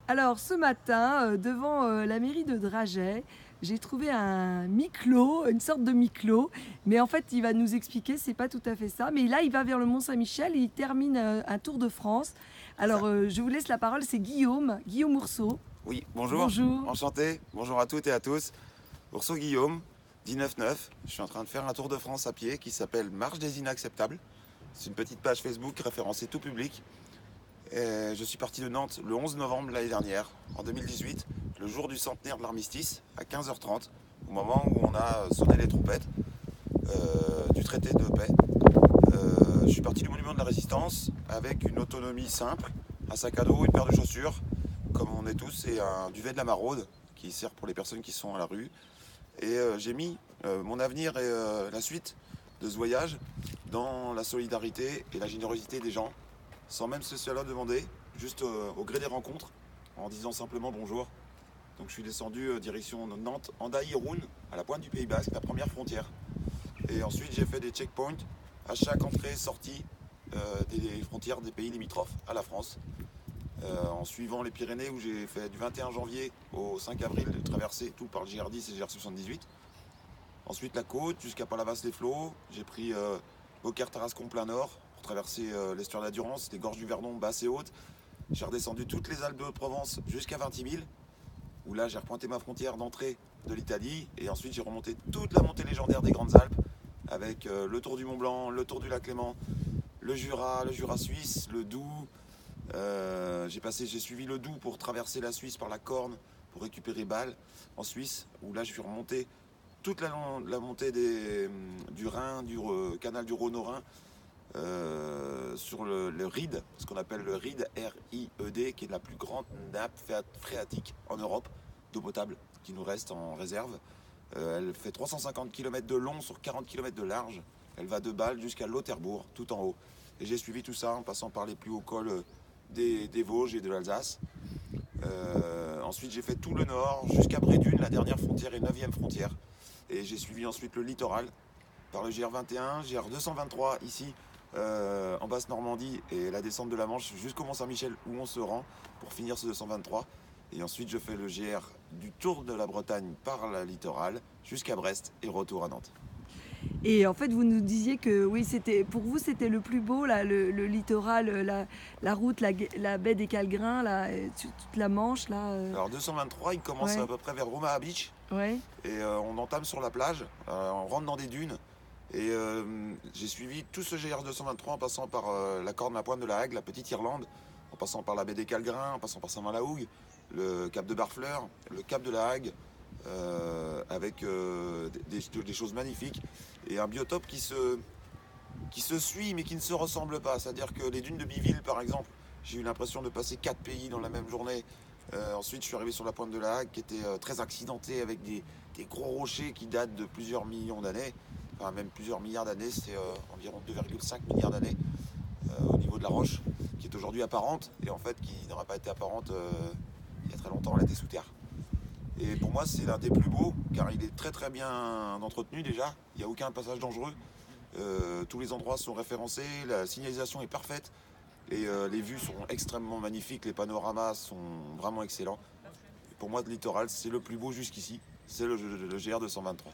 Alors ce matin, devant, la mairie de Draget, j'ai trouvé un mi-clos, une sorte de mi-clos, mais en fait, il va nous expliquer, c'est pas tout à fait ça. Mais là, il va vers le Mont-Saint-Michel et il termine, un tour de France. C'est ça. Alors, je vous laisse la parole, c'est Guillaume Ourceau. Oui, bonjour, Bonjour. enchanté, bonjour à toutes et à tous. Ourso Guillaume, 19-9. Je suis en train de faire un tour de France à pied qui s'appelle Marche des Inacceptables. C'est une petite page Facebook référencée tout public. Et je suis parti de Nantes le 11 novembre l'année dernière, en 2018, le jour du centenaire de l'armistice, à 15h30, au moment où on a sonné les trompettes du traité de paix. Je suis parti du monument de la Résistance avec une autonomie simple, un sac à dos, une paire de chaussures, comme on est tous, et un duvet de la maraude qui sert pour les personnes qui sont à la rue. Et j'ai mis mon avenir et la suite de ce voyage dans la solidarité et la générosité des gens, sans même se cela demander, juste au gré des rencontres, en disant simplement bonjour. Donc je suis descendu direction Nantes, Andaï-Rouen, à la pointe du Pays Basque, la première frontière. Et ensuite j'ai fait des checkpoints à chaque entrée et sortie des frontières des pays limitrophes à la France. En suivant les Pyrénées où j'ai fait du 21 janvier au 5 avril de traverser tout par le GR10 et le GR78. Ensuite la côte jusqu'à Palavas-les-Flots. J'ai pris Beaucaire-Tarascon plein nord pour traverser l'estuaire de la Durance, les gorges du Verdon basses et hautes. J'ai redescendu toutes les Alpes de Provence jusqu'à Vintimille, où là j'ai repointé ma frontière d'entrée de l'Italie. Et ensuite j'ai remonté toute la montée légendaire des Grandes Alpes, avec le tour du Mont Blanc, le tour du lac Léman, le Jura suisse, le Doubs. J'ai suivi le Doubs pour traverser la Suisse par la Corne pour récupérer Bâle en Suisse, où là je suis remonté toute la montée du Rhin, du canal du Rhône au Rhin, sur le Ride, ce qu'on appelle le Ride, R-I-E-D, qui est la plus grande nappe phréatique en Europe d'eau potable qui nous reste en réserve. Elle fait 350 km de long sur 40 km de large. Elle va de Bâle jusqu'à Lauterbourg, tout en haut. Et j'ai suivi tout ça en passant par les plus hauts cols des Vosges et de l'Alsace. Ensuite, j'ai fait tout le nord jusqu'à Brédune, la dernière frontière et 9e frontière. Et j'ai suivi ensuite le littoral par le GR21, GR223 ici en Basse-Normandie et la descente de la Manche jusqu'au Mont-Saint-Michel où on se rend pour finir ce 223. Et ensuite, je fais le GR du Tour de la Bretagne par la littorale jusqu'à Brest et retour à Nantes. Et en fait, vous nous disiez que oui, c'était pour vous, c'était le plus beau, là, le littoral, la route, la baie des Calgrins, là, toute la Manche, là. Alors 223, il commence Ouais, à peu près vers Omaha Beach ouais. et on entame sur la plage, on rentre dans des dunes. Et j'ai suivi tout ce GR 223 en passant par la Corne, la Pointe de la Hague, la Petite Irlande, en passant par la baie des Calgrins, en passant par Saint-Malahougue, le cap de Barfleur, le cap de la Hague, avec des choses magnifiques et un biotope qui se suit mais qui ne se ressemble pas. C'est-à-dire que les dunes de Biville, par exemple, j'ai eu l'impression de passer 4 pays dans la même journée. Ensuite, je suis arrivé sur la pointe de la Hague qui était très accidentée avec des gros rochers qui datent de plusieurs millions d'années, enfin même plusieurs milliards d'années, c'est environ 2,5 milliards d'années au niveau de la roche, qui est aujourd'hui apparente et en fait qui n'aura pas été apparente il y a très longtemps, elle était sous terre. Et pour moi, c'est l'un des plus beaux car il est très très bien entretenu déjà, il n'y a aucun passage dangereux. Tous les endroits sont référencés, la signalisation est parfaite et les vues sont extrêmement magnifiques, les panoramas sont vraiment excellents. Et pour moi, le littoral, c'est le plus beau jusqu'ici, c'est le GR 223.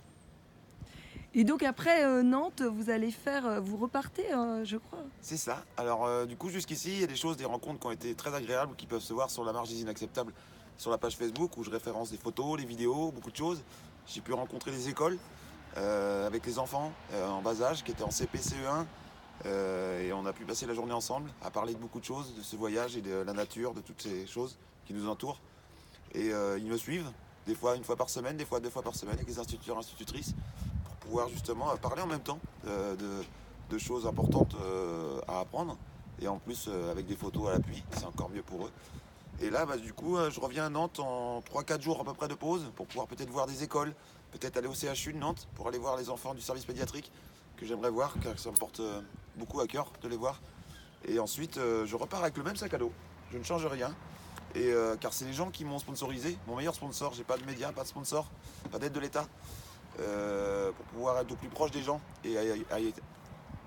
Et donc après Nantes, vous allez faire, vous repartez, je crois. C'est ça. Alors du coup, jusqu'ici, il y a des choses, des rencontres qui ont été très agréables, qui peuvent se voir sur la marge des inacceptables, sur la page Facebook, où je référence des photos, les vidéos, beaucoup de choses. J'ai pu rencontrer les écoles avec les enfants en bas âge qui étaient en CP, CE1. Et on a pu passer la journée ensemble à parler de beaucoup de choses, de ce voyage et de la nature, de toutes ces choses qui nous entourent. Et ils me suivent, des fois une fois par semaine, des fois deux fois par semaine, avec les instituteurs et institutrices, pour pouvoir justement parler en même temps de choses importantes à apprendre. Et en plus, avec des photos à l'appui, c'est encore mieux pour eux. Et là, bah, du coup, je reviens à Nantes en 3-4 jours à peu près de pause pour pouvoir peut-être voir des écoles, peut-être aller au CHU de Nantes pour aller voir les enfants du service pédiatrique que j'aimerais voir, car ça me porte beaucoup à cœur de les voir. Et ensuite, je repars avec le même sac à dos. Je ne change rien. Et car c'est les gens qui m'ont sponsorisé, mon meilleur sponsor. J'ai pas de médias, pas de sponsor, pas d'aide de l'État, pour pouvoir être au plus proche des gens et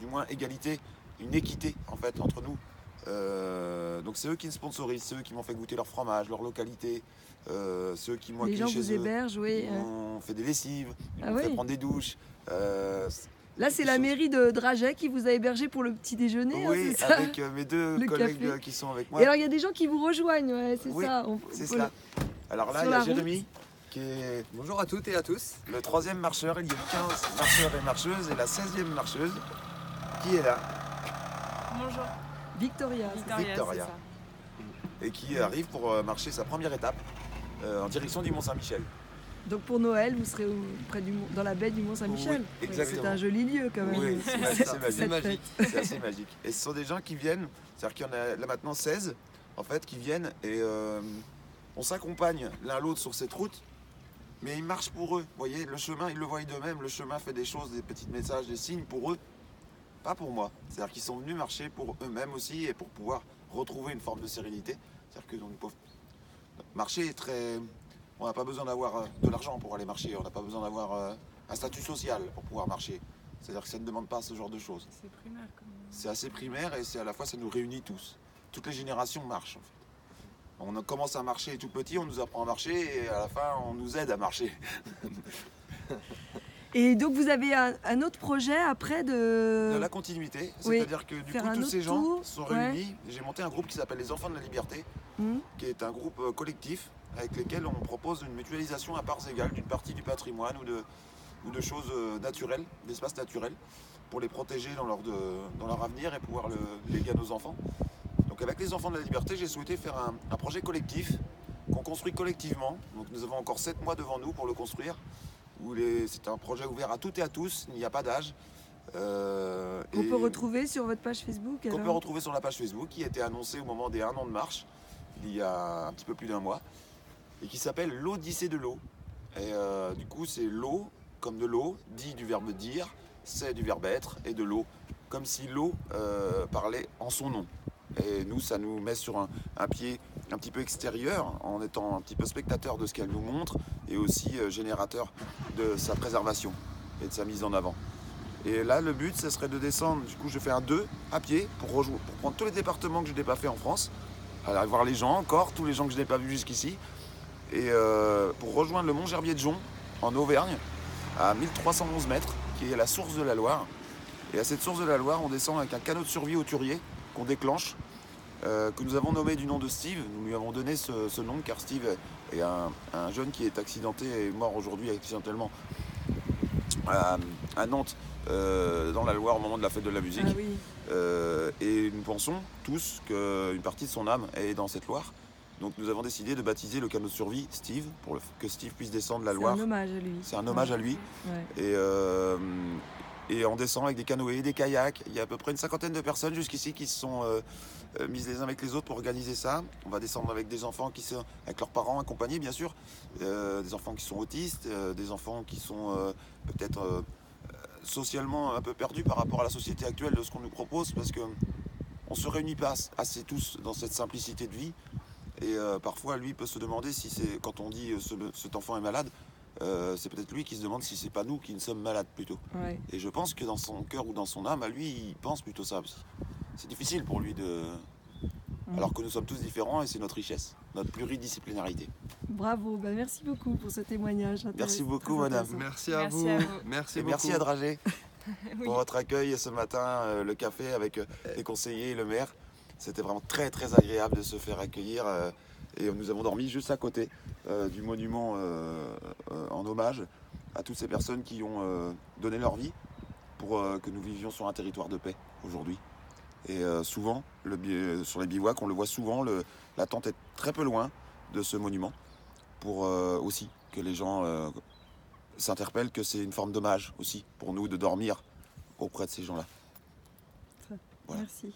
du moins égalité, une équité en fait entre nous. Donc c'est eux qui me sponsorisent, c'est eux qui m'ont fait goûter leur fromage, leur localité, c'est eux qui m'ont Les gens accueilli vous chez eux. hébergent, oui. Ils m'ont fait des lessives, ils Ah m'ont fait oui. prendre des douches. Là, c'est la mairie de Draget qui vous a hébergé pour le petit déjeuner, Oui, c'est ça? avec mes deux Le collègues café. qui sont avec moi. Et alors, il y a des gens qui vous rejoignent, ouais, c'est Oui, ça. c'est peut cela. Alors là, sur il y a la Jérémy, qui est Bonjour à toutes et à tous. le 3e marcheur. Il y a 15 marcheurs et marcheuses, et la 16e marcheuse qui est là, Bonjour. Victoria. Victoria. Et qui arrive pour marcher sa première étape en direction du Mont-Saint-Michel. Donc pour Noël, vous serez dans la baie du Mont-Saint-Michel. Oui, exactement. C'est un joli lieu quand même. Oui, c'est magique. C'est magique. C'est assez magique. Et ce sont des gens qui viennent, c'est-à-dire qu'il y en a là maintenant 16 en fait qui viennent et on s'accompagne l'un l'autre sur cette route, mais ils marchent pour eux. Vous voyez, le chemin, ils le voient d'eux-mêmes, le chemin fait des choses, des petits messages, des signes pour eux, pas pour moi. C'est-à-dire qu'ils sont venus marcher pour eux-mêmes aussi et pour pouvoir retrouver une forme de sérénité. C'est-à-dire que marcher est très... On n'a pas besoin d'avoir de l'argent pour aller marcher, on n'a pas besoin d'avoir un statut social pour pouvoir marcher. C'est-à-dire que ça ne demande pas ce genre de choses. C'est primaire quand même. C'est assez primaire et c'est à la fois ça nous réunit tous. Toutes les générations marchent en fait. On commence à marcher tout petit, on nous apprend à marcher et à la fin on nous aide à marcher. Et donc vous avez un autre projet après De la continuité, oui, c'est-à-dire que du faire coup un tous autre ces gens tour, sont ouais. réunis. J'ai monté un groupe qui s'appelle les Enfants de la Liberté, qui est un groupe collectif avec lequel on propose une mutualisation à parts égales d'une partie du patrimoine ou de choses naturelles, d'espaces naturels, pour les protéger dans leur avenir et pouvoir le léguer à nos enfants. Donc avec les Enfants de la Liberté, j'ai souhaité faire un projet collectif qu'on construit collectivement. Donc nous avons encore 7 mois devant nous pour le construire. C'est un projet ouvert à toutes et à tous, il n'y a pas d'âge. qu'on peut retrouver sur votre page Facebook. Qu'on alors peut retrouver sur la page Facebook, qui a été annoncée au moment des 1 an de marche, il y a un petit peu plus d'1 mois, et qui s'appelle l'Odyssée de l'eau. Et du coup, c'est l'eau, comme de l'eau, dit du verbe dire, c'est du verbe être, et de l'eau, comme si l'eau parlait en son nom. Et nous, ça nous met sur un pied un petit peu extérieur, en étant un petit peu spectateur de ce qu'elle nous montre, et aussi générateur de sa préservation et de sa mise en avant. Et là, le but, ce serait de descendre, du coup, je fais un 2 à pied pour prendre tous les départements que je n'ai pas fait en France, aller voir les gens encore, tous les gens que je n'ai pas vus jusqu'ici, et pour rejoindre le Mont Gerbier de Jonc, en Auvergne, à 1311 mètres, qui est la source de la Loire. Et à cette source de la Loire, on descend avec un canot de survie au Turier qu'on déclenche, que nous avons nommé du nom de Steve. Nous lui avons donné ce nom car Steve est un jeune qui est accidenté et mort aujourd'hui accidentellement à Nantes, dans la Loire au moment de la fête de la musique. Ah oui. Et nous pensons tous qu'une partie de son âme est dans cette Loire. Donc nous avons décidé de baptiser le canot de survie Steve, pour que Steve puisse descendre la Loire. C'est un hommage à lui. C'est un hommage à lui. Ouais. Et on descend avec des canoës, des kayaks. Il y a à peu près une 50aine de personnes jusqu'ici qui se sont mises les uns avec les autres pour organiser ça. On va descendre avec des enfants avec leurs parents accompagnés, bien sûr. Des enfants qui sont autistes, des enfants qui sont peut-être socialement un peu perdus par rapport à la société actuelle de ce qu'on nous propose, parce qu'on ne se réunit pas assez tous dans cette simplicité de vie. Et parfois, lui peut se demander si c'est, quand on dit cet enfant est malade, c'est peut-être lui qui se demande si c'est pas nous qui ne sommes malades plutôt. Ouais. Et je pense que dans son cœur ou dans son âme, à lui, il pense plutôt ça aussi. C'est difficile pour lui alors que nous sommes tous différents et c'est notre richesse, notre pluridisciplinarité. Bravo, ben merci beaucoup pour ce témoignage. Merci beaucoup, Très madame. intéressant. Merci à Merci vous. à vous. Merci Et beaucoup. merci à Dragé Oui. pour votre accueil ce matin, le café avec les conseillers et le maire. C'était vraiment très très agréable de se faire accueillir et nous avons dormi juste à côté du monument en hommage à toutes ces personnes qui ont donné leur vie pour que nous vivions sur un territoire de paix aujourd'hui. Et souvent, sur les bivouacs, on le voit souvent, la tente est très peu loin de ce monument pour aussi que les gens s'interpellent que c'est une forme d'hommage aussi pour nous de dormir auprès de ces gens-là. Voilà. Merci.